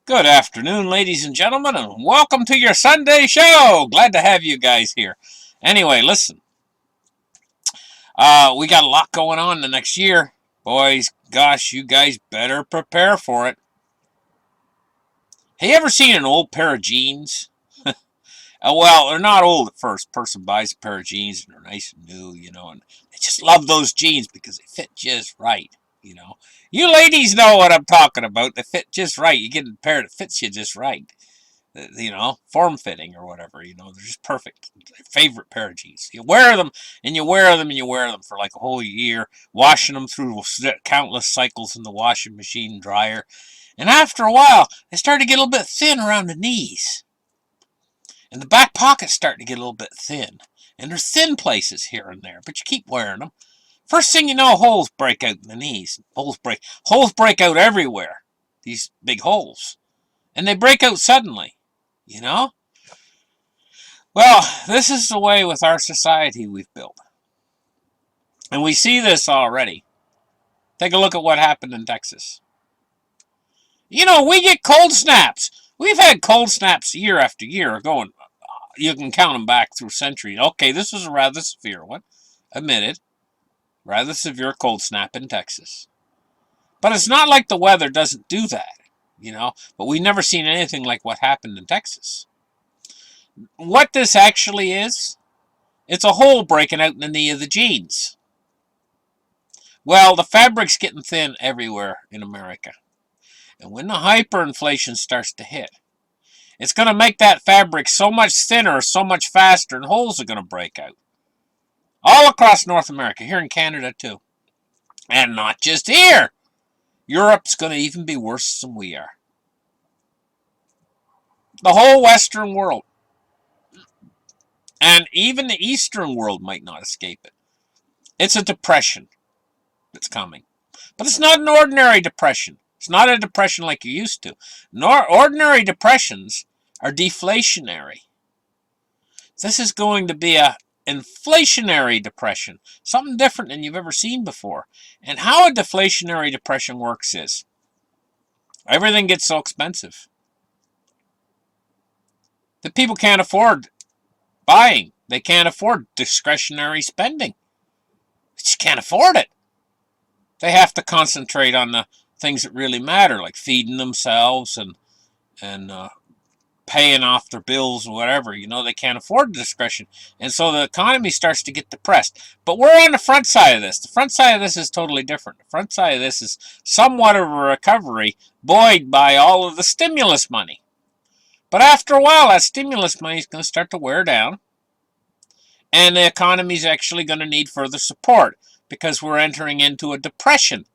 Good afternoon, ladies and gentlemen, and welcome to your Sunday show. Glad to have you guys here. Anyway, listen, we got a lot going on the next year. Boys, gosh, you guys better prepare for it. Have you ever seen an old pair of jeans? Well, they're not old at first. Person buys a pair of jeans and they're nice and new, and they just love those jeans because they fit just right. You ladies know what I'm talking about. They fit just right. You get a pair that fits you just right. Form fitting or whatever. They're just perfect. Favorite pair of jeans. You wear them and you wear them and you wear them for like a whole year, washing them through countless cycles in the washing machine and dryer. And after a while, they start to get a little bit thin around the knees. And the back pockets start to get a little bit thin. And there's thin places here and there, but you keep wearing them. First thing you know, holes break out in the knees. Holes break out everywhere. These big holes. And they break out suddenly. Well, this is the way with our society we've built. And we see this already. Take a look at what happened in Texas. We get cold snaps. We've had cold snaps year after year going. You can count them back through centuries. Okay, this was a rather severe one. Admitted. Rather severe cold snap in Texas. But it's not like the weather doesn't do that. But we've never seen anything like what happened in Texas. What this actually is, it's a hole breaking out in the knee of the jeans. Well, the fabric's getting thin everywhere in America. And when the hyperinflation starts to hit, it's going to make that fabric so much thinner, so much faster, and holes are going to break out. All across North America, here in Canada too. And not just here. Europe's going to even be worse than we are. The whole Western world. And even the Eastern world might not escape it. It's a depression that's coming. But it's not an ordinary depression. It's not a depression like you're used to. Ordinary depressions are deflationary. This is going to be a inflationary depression. Something different than you've ever seen before. And how a deflationary depression works is everything gets so expensive that people can't afford buying. They can't afford discretionary spending. They just can't afford it. They have to concentrate on the things that really matter, like feeding themselves and paying off their bills or whatever. They can't afford the discretion. And so the economy starts to get depressed. But we're on the front side of this. The front side of this is totally different. The front side of this is somewhat of a recovery buoyed by all of the stimulus money. But after a while, that stimulus money is going to start to wear down. And the economy is actually going to need further support because we're entering into a depression.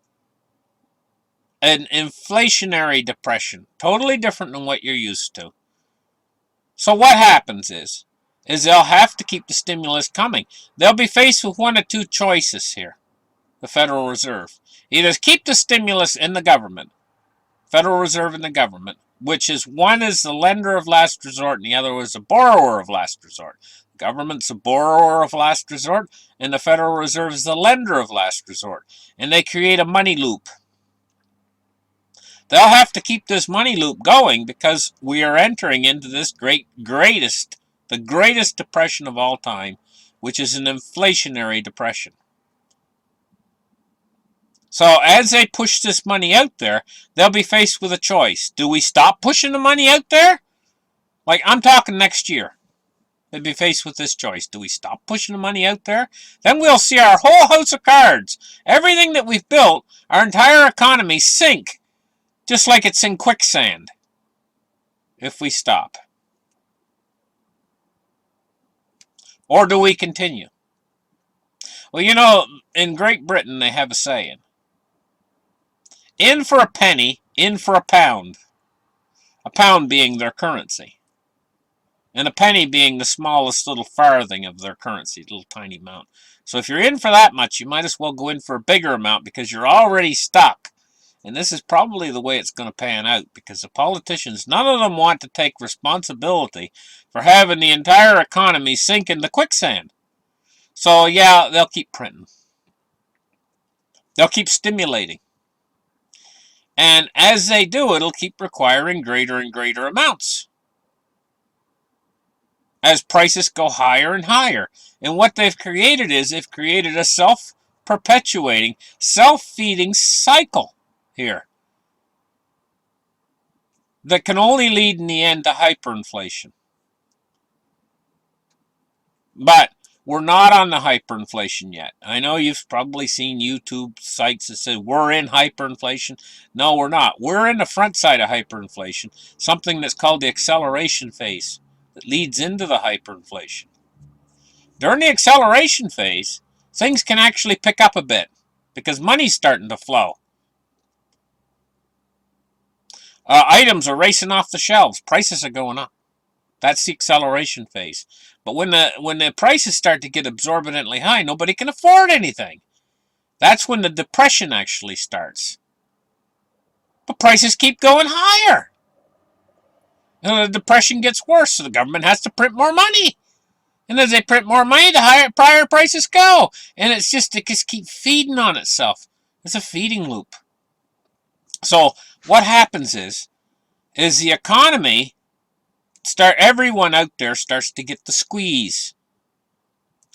An inflationary depression. Totally different than what you're used to. So what happens is they'll have to keep the stimulus coming. They'll be faced with one of two choices here. The Federal Reserve. Either keep the stimulus in the government. Federal Reserve and the government. Which is one is the lender of last resort and the other is the borrower of last resort. The government's a borrower of last resort and the Federal Reserve is the lender of last resort. And they create a money loop. They'll have to keep this money loop going because we are entering into this the greatest depression of all time, which is an inflationary depression. So as they push this money out there, they'll be faced with a choice. Do we stop pushing the money out there? Like, I'm talking next year. They'll be faced with this choice. Do we stop pushing the money out there? Then we'll see our whole house of cards, everything that we've built, our entire economy sink. Just like it's in quicksand. If we stop. Or do we continue? Well, in Great Britain they have a saying. In for a penny, in for a pound. A pound being their currency. And a penny being the smallest little farthing of their currency, little tiny amount. So if you're in for that much, you might as well go in for a bigger amount because you're already stuck. And this is probably the way it's going to pan out because the politicians, none of them want to take responsibility for having the entire economy sink into quicksand. So, yeah, they'll keep printing. They'll keep stimulating. And as they do, it'll keep requiring greater and greater amounts as prices go higher and higher. And what they've created is they've created a self-perpetuating, self-feeding cycle here that can only lead in the end to hyperinflation. But we're not on the hyperinflation yet. I know you've probably seen YouTube sites that say we're in hyperinflation. No, we're not. We're in the front side of hyperinflation, something that's called the acceleration phase that leads into the hyperinflation. During the acceleration phase, things can actually pick up a bit because money's starting to flow. Items are racing off the shelves. Prices are going up. That's the acceleration phase. But when the prices start to get exorbitantly high, nobody can afford anything. That's when the depression actually starts. But prices keep going higher. And the depression gets worse, so the government has to print more money. And as they print more money, the higher prices go. And it just keeps feeding on itself. It's a feeding loop. So what happens is the economy everyone out there starts to get the squeeze.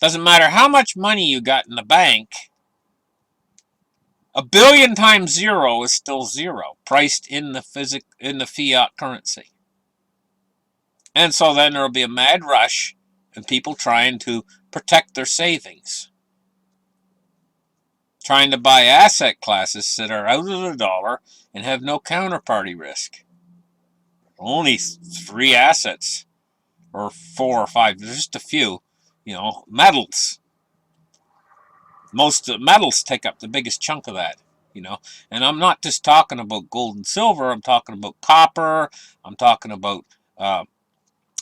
Doesn't matter how much money you got in the bank, 1 billion times zero is still zero, priced in the fiat currency. And so then there will be a mad rush and people trying to protect their savings, trying to buy asset classes that are out of the dollar and have no counterparty risk. Only 3 assets, or 4 or 5, there's just a few. Metals. Most metals take up the biggest chunk of that, And I'm not just talking about gold and silver. I'm talking about copper. I'm talking about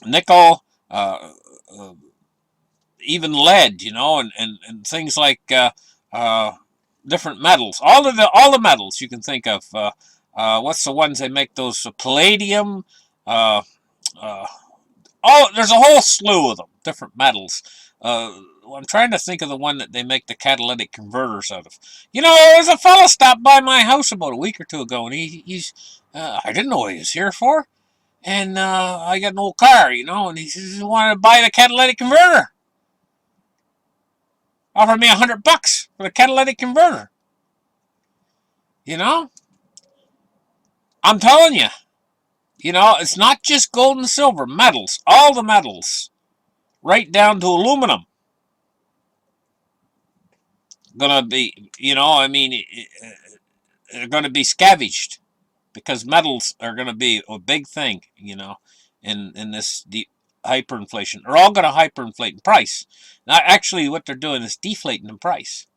nickel, even lead, and things like different metals. All the metals you can think of. What's the ones they make those? Palladium. There's a whole slew of them, different metals. I'm trying to think of the one that they make the catalytic converters out of. There's a fellow stopped by my house about a week or two ago, and he's I didn't know what he was here for. And I got an old car, and he says he wanted to buy the catalytic converter. Offered me $100 for the catalytic converter. I'm telling you, it's not just gold and silver, metals, all the metals, right down to aluminum. Gonna be, they're gonna be scavenged because metals are gonna be a big thing, in this deep hyperinflation. They're all gonna hyperinflate in price. Now, actually, what they're doing is deflating in price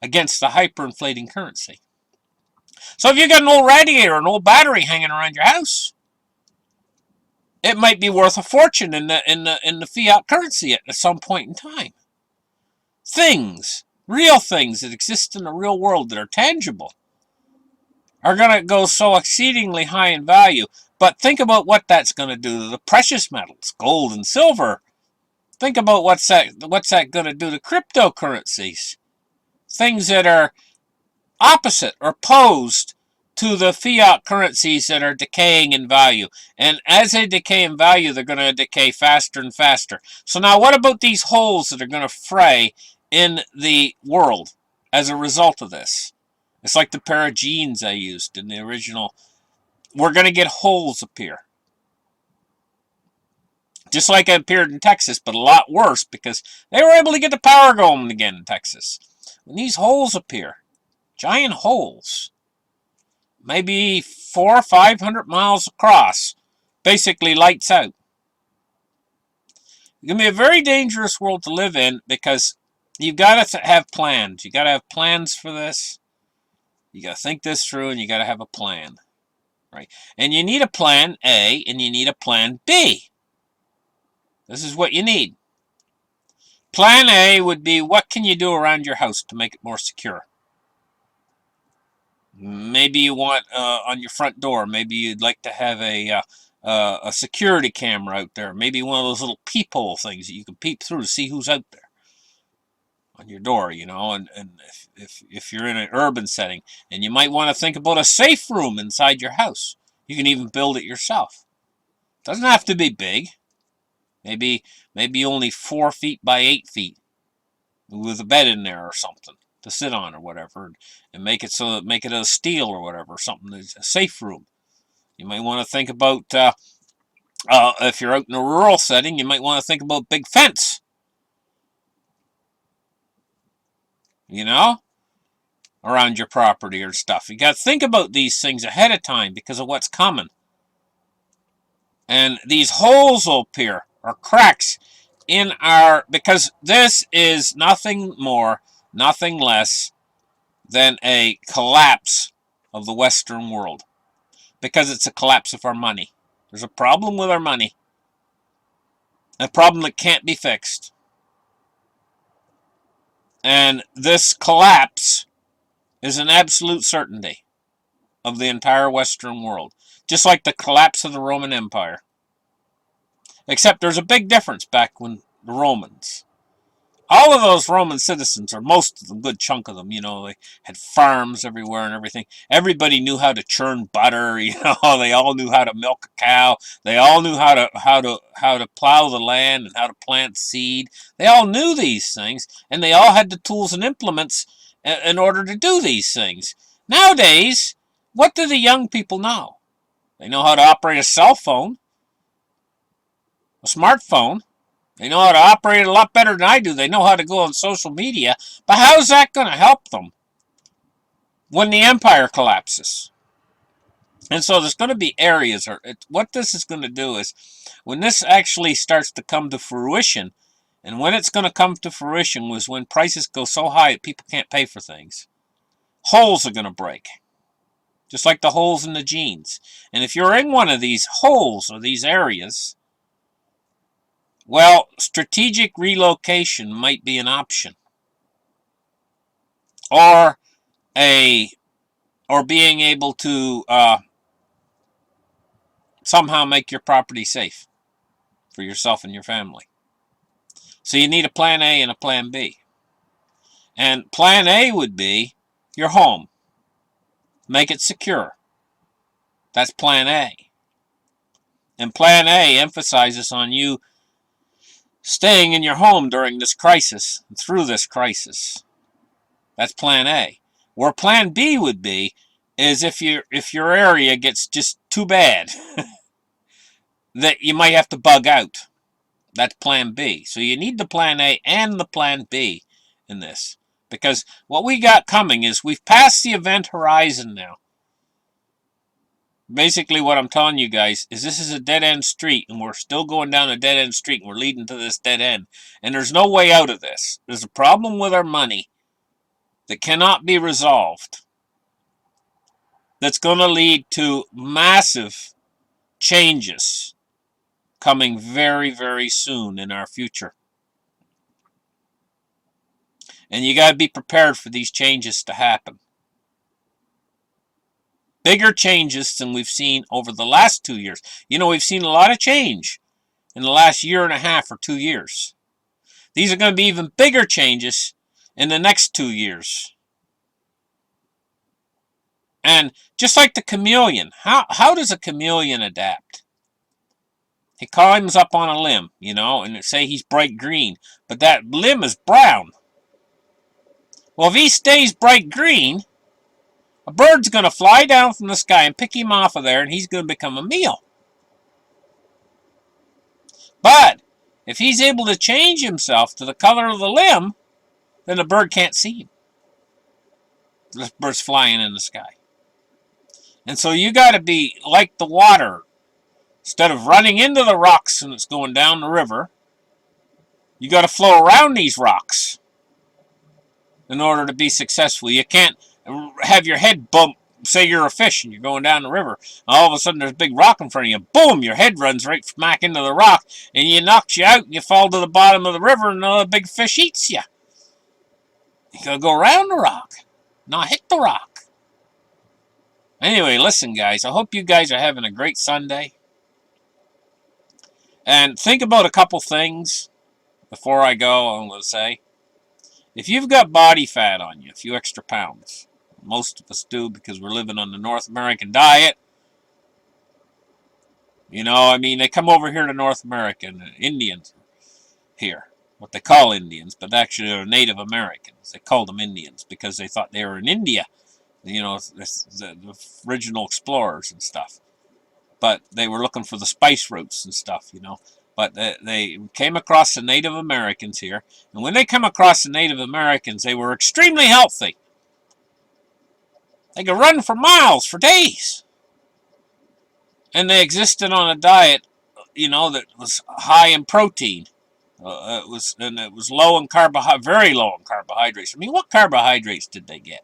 against the hyperinflating currency. So if you got an old radiator, an old battery hanging around your house, it might be worth a fortune in the fiat currency at some point in time. Real things that exist in the real world that are tangible, are going to go so exceedingly high in value. But think about what that's going to do to the precious metals, gold and silver. Think about what's that going to do to cryptocurrencies. Things that are opposite or opposed to the fiat currencies that are decaying in value. And as they decay in value, they're going to decay faster and faster. So now what about these holes that are going to fray in the world as a result of this? It's like the pair of jeans I used in the original. We're going to get holes appear. Just like it appeared in Texas, but a lot worse because they were able to get the power going again in Texas. When these holes appear, giant holes, maybe 400 or 500 miles across, basically lights out. It's going to be a very dangerous world to live in because you've got to have plans. You've got to have plans for this. You got to think this through, and you got to have a plan, right? And you need a plan A, and you need a plan B. This is what you need. Plan A would be, what can you do around your house to make it more secure? Maybe you want on your front door. Maybe you'd like to have a security camera out there. Maybe one of those little peephole things that you can peep through to see who's out there. on your door, you know, and if you're in an urban setting, and you might want to think about a safe room inside your house. You can even build it yourself. Doesn't have to be big. Maybe only 4 feet by 8 feet with a bed in there or something to sit on or whatever, and make it a steel or whatever, something that's a safe room. You might want to think about if you're out in a rural setting, you might want to think about big fence. You know, around your property or stuff. You got to think about these things ahead of time because of what's coming. And these holes will appear, or cracks, in because this is nothing more, nothing less than a collapse of the Western world. Because it's a collapse of our money. There's a problem with our money. A problem that can't be fixed. And this collapse is an absolute certainty of the entire Western world. Just like the collapse of the Roman Empire. Except there's a big difference back when the Romans. All of those Roman citizens, or most of them, good chunk of them, you know, they had farms everywhere and everything. Everybody knew how to churn butter, you know, they all knew how to milk a cow. They all knew how to plow the land and how to plant seed. They all knew these things, and they all had the tools and implements in order to do these things. Nowadays, what do the young people know? They know how to operate a cell phone, a smartphone. They know how to operate it a lot better than I do. They know how to go on social media. But how's that going to help them when the empire collapses? And so there's going to be areas, what this is going to do is, when this actually starts to come to fruition, and when it's going to come to fruition was when prices go so high that people can't pay for things. Holes are going to break. Just like the holes in the jeans. And if you're in one of these holes or these areas, well, strategic relocation might be an option. Or being able to somehow make your property safe for yourself and your family. So you need a plan A and a plan B. And plan A would be your home. Make it secure. That's plan A. And plan A emphasizes on you staying in your home during this crisis, through this crisis. That's plan A. Where plan B would be is if your area gets just too bad that you might have to bug out. That's plan B. So you need the plan A and the plan B in this. Because what we got coming is we've passed the event horizon now. Basically what I'm telling you guys is this is a dead-end street, and we're still going down a dead-end street, and we're leading to this dead end. And there's no way out of this. There's a problem with our money that cannot be resolved. That's going to lead to massive changes coming very, very soon in our future. And you got to be prepared for these changes to happen. Bigger changes than we've seen over the last 2 years. You know, we've seen a lot of change in the last year and a half or 2 years. These are going to be even bigger changes in the next 2 years. And just like the chameleon, how does a chameleon adapt? He climbs up on a limb, you know, and say he's bright green, but that limb is brown. Well, if he stays bright green, a bird's going to fly down from the sky and pick him off of there, and he's going to become a meal. But if he's able to change himself to the color of the limb, then the bird can't see him. The bird's flying in the sky. And so you got to be like the water. Instead of running into the rocks and it's going down the river, you got to flow around these rocks in order to be successful. You can't have your head bump. Say you're a fish and you're going down the river, and all of a sudden there's a big rock in front of you. Boom! Your head runs right smack into the rock, and it knocks you out, and you fall to the bottom of the river, and another big fish eats you. You gotta go around the rock, not hit the rock. Anyway, listen, guys. I hope you guys are having a great Sunday. And think about a couple things before I go, I'm going to say. If you've got body fat on you, a few extra pounds, most of us do because we're living on the North American diet. You know, I mean, they come over here to North America, and Indians here, what they call Indians, but actually they're Native Americans. They called them Indians because they thought they were in India, you know, the original explorers and stuff. But they were looking for the spice routes and stuff, you know. But they came across the Native Americans here, and when they come across the Native Americans, they were extremely healthy. They could run for miles, for days. And they existed on a diet, you know, that was high in protein. It was low in carbohydrates, very low in carbohydrates. I mean, what carbohydrates did they get?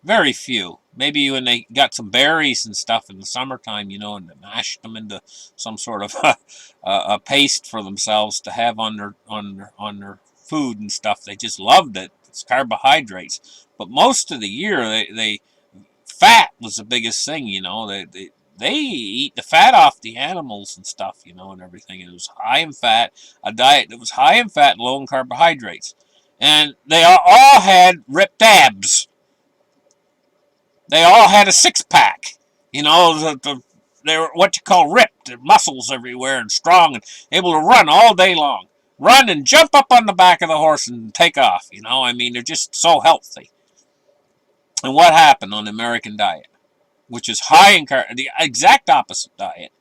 Very few. Maybe when they got some berries and stuff in the summertime, you know, and they mashed them into some sort of a paste for themselves to have on their food and stuff. They just loved it. It's carbohydrates. But most of the year, they fat was the biggest thing, you know. They eat the fat off the animals and stuff, you know, and everything. It was high in fat, a diet that was high in fat and low in carbohydrates. And they all had ripped abs. They all had a six-pack. You know, they were what you call ripped. Their muscles everywhere and strong and able to run all day long. Run and jump up on the back of the horse and take off, you know. I mean, they're just so healthy. And what happened on the American diet? Which is high in the exact opposite diet,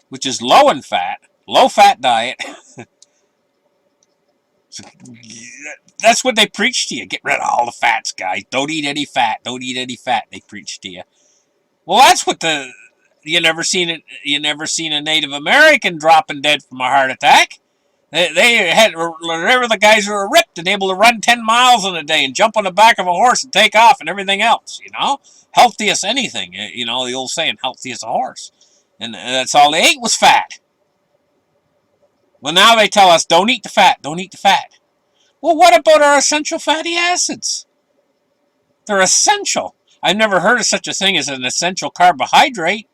which is low in fat, low-fat diet. So, that's what they preach to you. Get rid of all the fats, guys. Don't eat any fat. Don't eat any fat. They preach to you. Well, that's what you never seen a Native American dropping dead from a heart attack. They were the guys who were ripped and able to run 10 miles in a day and jump on the back of a horse and take off and everything else, you know. Healthy as anything, you know, the old saying, healthy as a horse. And that's all they ate was fat. Well, now they tell us, don't eat the fat, don't eat the fat. Well, what about our essential fatty acids? They're essential. I've never heard of such a thing as an essential carbohydrate.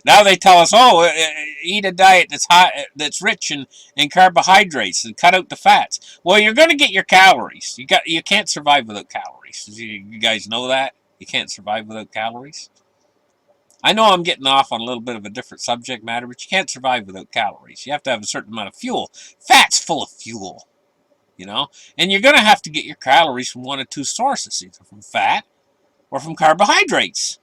Now they tell us, oh, eat a diet that's rich in carbohydrates and cut out the fats. Well, you're going to get your calories. You can't survive without calories. You guys know that? You can't survive without calories. I know I'm getting off on a little bit of a different subject matter, but you can't survive without calories. You have to have a certain amount of fuel. Fat's full of fuel, you know? And you're going to have to get your calories from one of two sources, either from fat or from carbohydrates.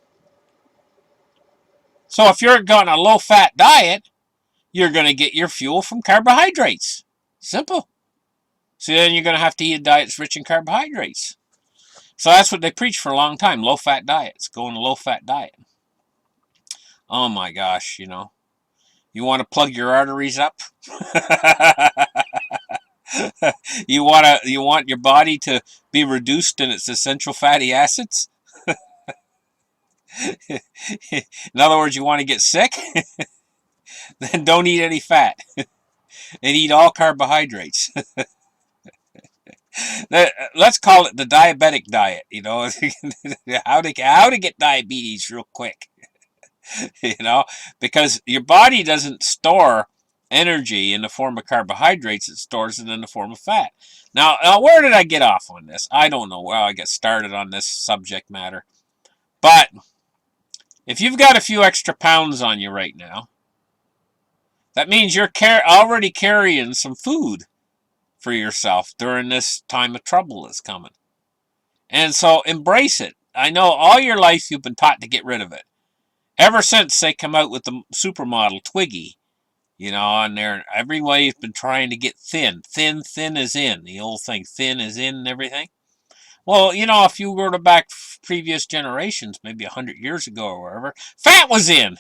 So if you're on a low-fat diet, you're going to get your fuel from carbohydrates. Simple. So then you're going to have to eat a diet that's rich in carbohydrates. So that's what they preach for a long time, low-fat diets. Go on a low-fat diet. Oh my gosh, you know. You want to plug your arteries up? You want your body to be reduced in its essential fatty acids? In other words, you want to get sick? Then don't eat any fat. And eat all carbohydrates. Let's call it the diabetic diet, you know. how to get diabetes real quick. You know, because your body doesn't store energy in the form of carbohydrates, it stores it in the form of fat. Now, where did I get off on this? I don't know where I got started on this subject matter. But if you've got a few extra pounds on you right now, that means you're already carrying some food for yourself during this time of trouble that's coming. And so embrace it. I know all your life you've been taught to get rid of it. Ever since they come out with the supermodel Twiggy, you know, and everybody's been trying to get thin. Thin is in. The old thing, thin is in and everything. Well, you know, if you were to back previous generations, maybe 100 years ago or wherever, fat was in.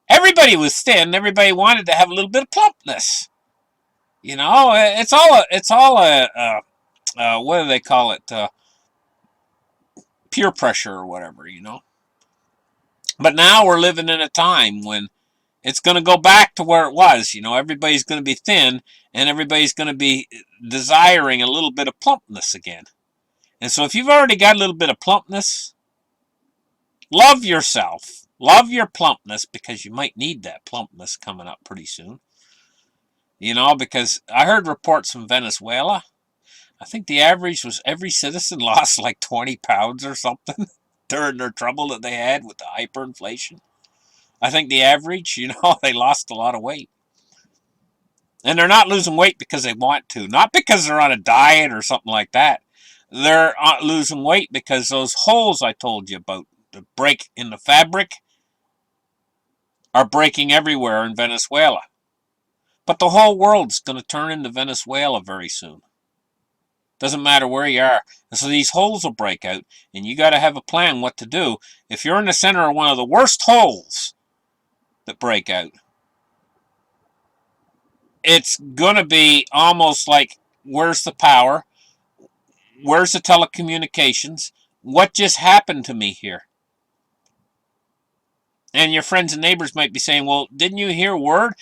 Everybody was thin. Everybody wanted to have a little bit of plumpness. You know, it's all what do they call it? Peer pressure or whatever, you know. But now we're living in a time when it's going to go back to where it was. You know, everybody's going to be thin and everybody's going to be desiring a little bit of plumpness again. And so if you've already got a little bit of plumpness, love yourself. Love your plumpness because you might need that plumpness coming up pretty soon. You know, because I heard reports from Venezuela. I think the average was every citizen lost like 20 pounds or something during their trouble that they had with the hyperinflation. I think the average, you know, they lost a lot of weight. And they're not losing weight because they want to, not because they're on a diet or something like that. They're losing weight because those holes I told you about, the break in the fabric, are breaking everywhere in Venezuela. But the whole world's going to turn into Venezuela very soon. Doesn't matter where you are. And so these holes will break out, and you got to have a plan what to do. If you're in the center of one of the worst holes that break out, it's going to be almost like, where's the power? Where's the telecommunications? What just happened to me here? And your friends and neighbors might be saying, well, didn't you hear word?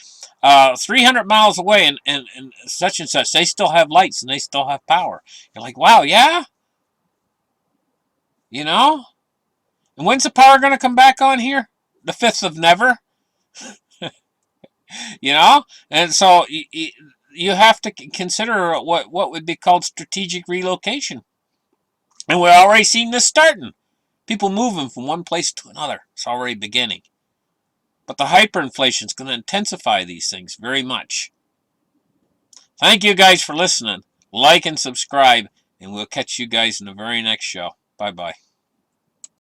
300 miles away and such, they still have lights and they still have power. You're like, wow, yeah? You know? And when's the power going to come back on here? The 5th of never? You know? And so you have to consider what would be called strategic relocation. And we're already seeing this starting. People moving from one place to another. It's already beginning. But the hyperinflation is going to intensify these things very much. Thank you guys for listening. Like and subscribe, and we'll catch you guys in the very next show. Bye-bye.